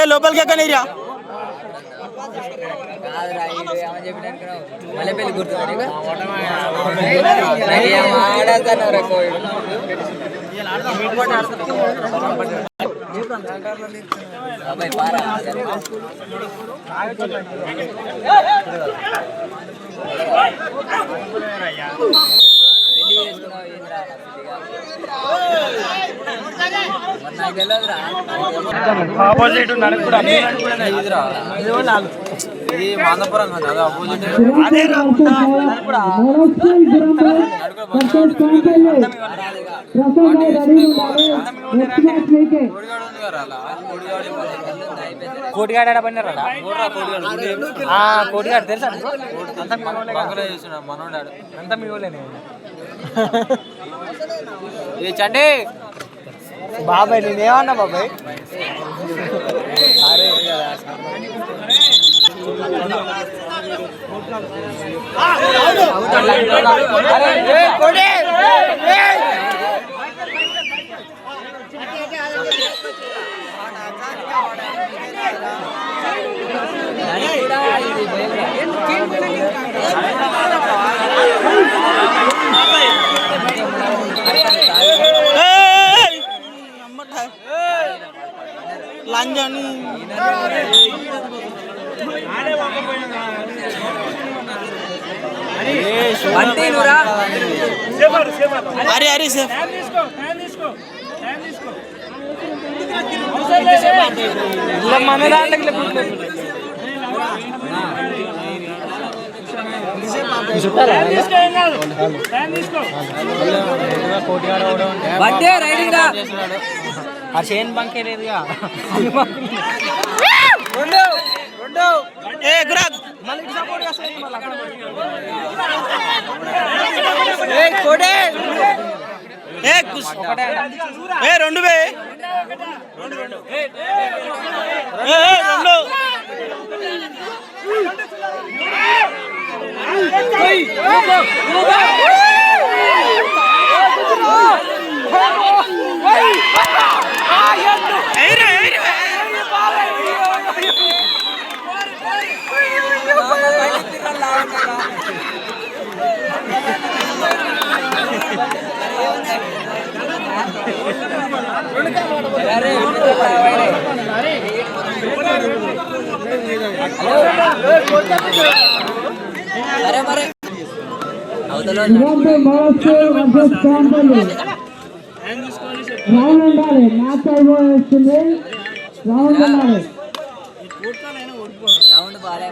లోపలికి ఎక్కడ నీరా మళ్ళీ పెళ్లి గుర్తున్నాడు ఆపోజిట్ ఇది మాందపురం కదా ఆపోజిట్ కోటిగాడ పడినారా కోటిగాడు తెలుసా మనోడాడు అంతా మీ ఊళ్ళేనే ఇది చండి బాబాయ్ నేనేమన్నా బాబాయ్ అరే లంజని అరే అరే సేఫ్ మన దాంట్లో ఆ చైన్ బంకే లేదుగా రెండు అరే మరి రౌండ్ ఉండాలి మ్యాచ్ అయిపోతుంది రౌండ్ ఉండాలి రౌండ్ బాగా